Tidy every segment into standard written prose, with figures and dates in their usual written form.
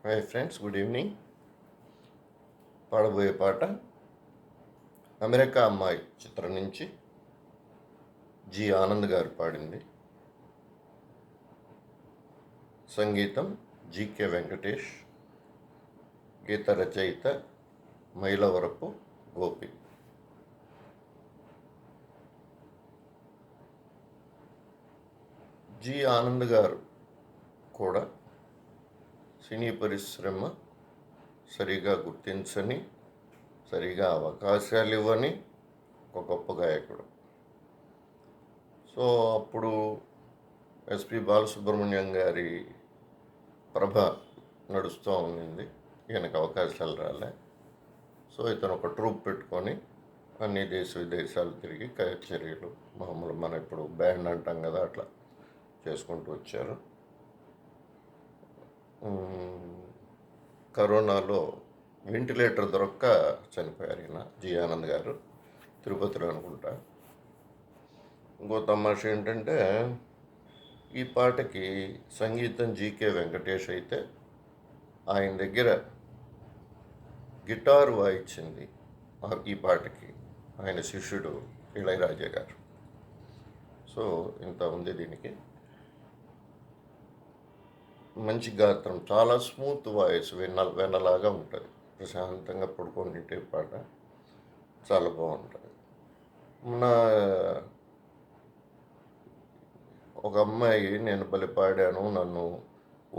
Hi friends, good evening. పాడబోయే పాట America అమ్మాయి చిత్రం నుంచి జి ఆనంద్ గారు పాడింది. సంగీతం జీకే వెంకటేష్, గీత రచయిత మైలవరపు గోపి. జి ఆనంద్ గారు కూడా సినీ పరిశ్రమ సరిగా గుర్తించని, సరిగా అవకాశాలు ఇవ్వని ఒక గొప్ప గాయకుడు. సో అప్పుడు ఎస్పి బాలసుబ్రహ్మణ్యం గారి ప్రభ నడుస్తూ ఉండింది, ఈయనకు అవకాశాలు రాలే. సో ఇతను ఒక ట్రూప్ పెట్టుకొని అన్ని దేశ విదేశాలు తిరిగి కచేరీలు, మామూలు మన ఇప్పుడు బ్యాండ్ అంటాం కదా, అట్లా చేసుకుంటూ వచ్చారు. కరోనాలో వెంటిలేటర్ దొరక్క చనిపోయారు ఈయన, జి ఆనంద్ గారు, తిరుపతిలో అనుకుంటా. ఇంకో తమాషా ఏంటంటే, ఈ పాటకి సంగీతం జీకే వెంకటేష్ అయితే ఆయన దగ్గర గిటార్ వాయించింది ఈ పాటకి ఆయన శిష్యుడు ఇళయరాజా గారు. సో ఇంత ఉంది దీనికి. మంచి గాత్రం, చాలా స్మూత్ వాయిస్, వెన్నలాగా ఉంటుంది. ప్రశాంతంగా పడుకొని వింటే పాట చాలా బాగుంటుంది. మన ఒక అమ్మాయి నేను బలి పాడాను, నన్ను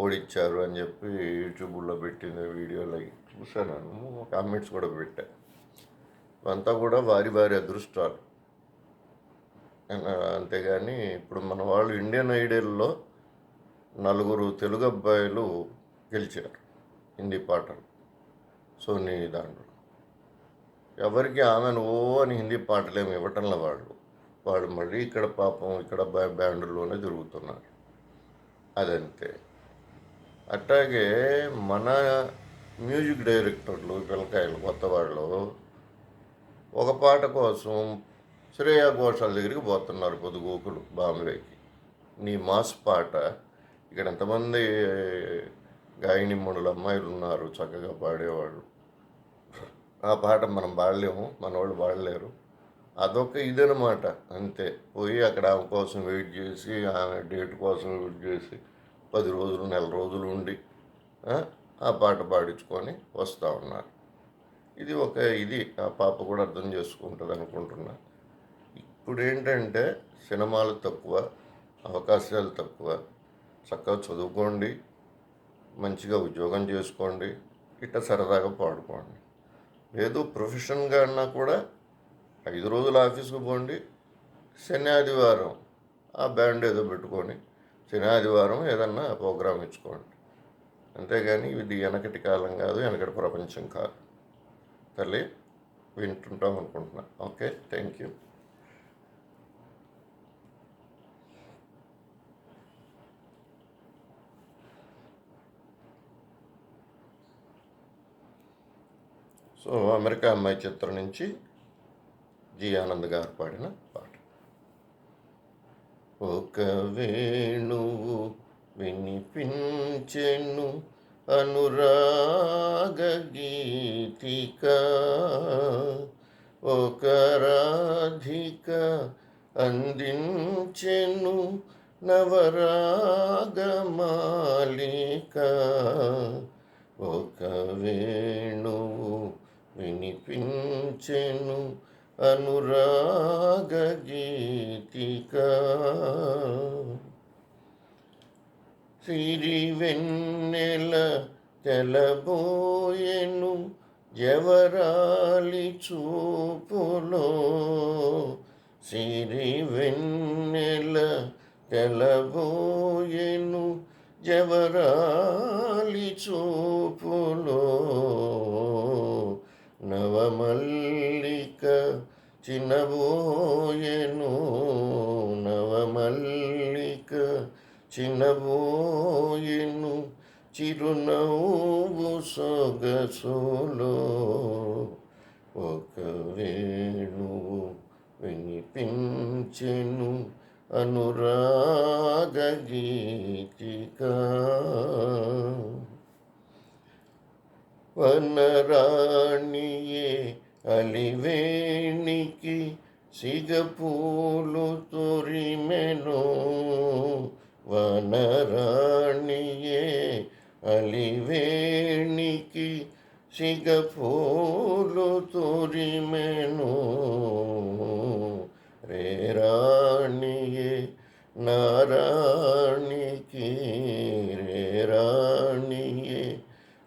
ఓడించారు అని చెప్పి యూట్యూబ్లో పెట్టిన వీడియోలో చూశాను, కామెంట్స్ కూడా పెట్టా. ఇవంతా కూడా వారి వారి అదృష్టాలు. అంతేగాని ఇప్పుడు మన వాళ్ళు ఇండియన్ ఐడల్లో 4 తెలుగు అబ్బాయిలు గెలిచారు హిందీ పాటలు, సోనీ దాంట్లో. ఎవరికి ఆమెను ఓ అని హిందీ పాటలు ఏమి ఇవ్వటంలో వాళ్ళు మళ్ళీ ఇక్కడ పాపం ఇక్కడ బ్యాండుల్లోనే తిరుగుతున్నారు. అదంతే. అట్లాగే మన మ్యూజిక్ డైరెక్టర్లు పిల్లకాయలు కొత్త వాళ్ళు ఒక పాట కోసం శ్రేయా ఘోషాల దగ్గరికి పోతున్నారు, పొద్దుగోకులు బాంబేకి. నీ మాస్ పాట, ఇక్కడ ఎంతమంది గాయనిమ్మడులు అమ్మాయిలు ఉన్నారు చక్కగా పాడేవాళ్ళు. ఆ పాట మనం పాడలేము, మన వాళ్ళు పాడలేరు. అదొక ఇదనమాట, అంతే. పోయి అక్కడ ఆమె కోసం వెయిట్ చేసి, ఆమె డేట్ కోసం వెయిట్ చేసి 10 రోజులు, నెల రోజులు ఉండి ఆ పాట పాడించుకొని వస్తూ ఉన్నారు. ఇది ఒక ఇది ఆ పాప కూడా అర్థం చేసుకుంటుంది అనుకుంటున్నా. ఇప్పుడు ఏంటంటే సినిమాలు తక్కువ, అవకాశాలు తక్కువ. చక్కగా చదువుకోండి, మంచిగా ఉద్యోగం చేసుకోండి, ఇట్లా సరదాగా పాడుకోండి. లేదు ప్రొఫెషన్గా అన్నా కూడా 5 రోజులు ఆఫీస్కి పోండి, శని ఆదివారం ఆ బ్యాండ్ ఏదో పెట్టుకొని శని ఆదివారం ఏదన్నా ప్రోగ్రాం ఇచ్చుకోండి. అంతేగాని ఇది వెనకటి కాలం కాదు, వెనకటి ప్రపంచం కాదు. తల్లి వింటుంటాం అనుకుంటున్నా. Okay, thank you. So America అమ్మాయి చిత్రం నుంచి జి ఆనంద్ గారు పాడిన పాట. ఒక వేణువు వినిపించెను అనురాగ గీతిక, ఒక రాధిక అందించెను నవరాగ మాలిక. ఒక వేణువు వినిపించెను అనురాగ గీతిక, సిరి వెన్నెల తెలబోయెను జవరాలి చూపులో. సిరి వెన్నెల తెలబోయెను జవరాలి చూపులో. నవమల్లిక చినబోయెను, నవమల్లిక చినబోయెను చిరునవ్వు సొగసులో. ఒక వేణువు వినిపించెను అనురాగ గీతిక. వనరాణియే అలివేణికి సిగపూలు తొరిమెను. వనరాణియే అలివేణికి సిగపూలు తొరిమెను. రేరాణియే నారాణికి రేరాణియే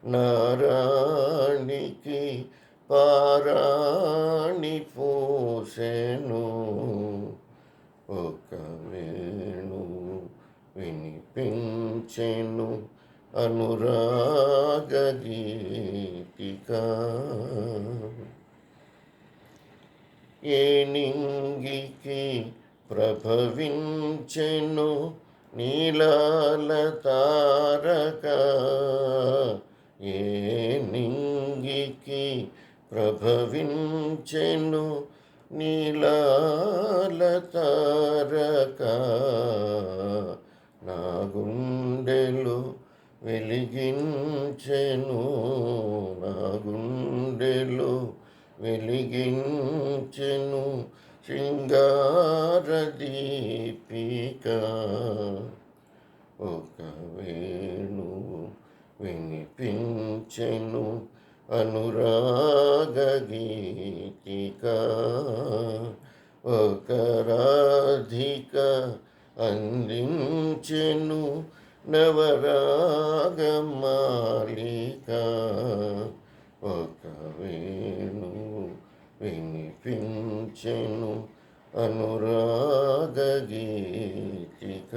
నారాణికి పారాణి పోసెను. ఒక వేణు వినిపించెను అనురాగ గీతిక. ఏ నింగికి ప్రభవించెను నీలాల తారక. ఏ నింగికి ప్రభవించెను నీలాల తారక. నా గుండెలు వెలిగించెను నా గుండెలు వెలిగించెను శృంగార దీపిక. ఒక వేణువు వినిపించెను అనురాగ గీతిక. ఒక రాధిక అందించెను నవరాగమాలిక. ఒక వేణువు వినిపించెను అనురాగ గీతిక.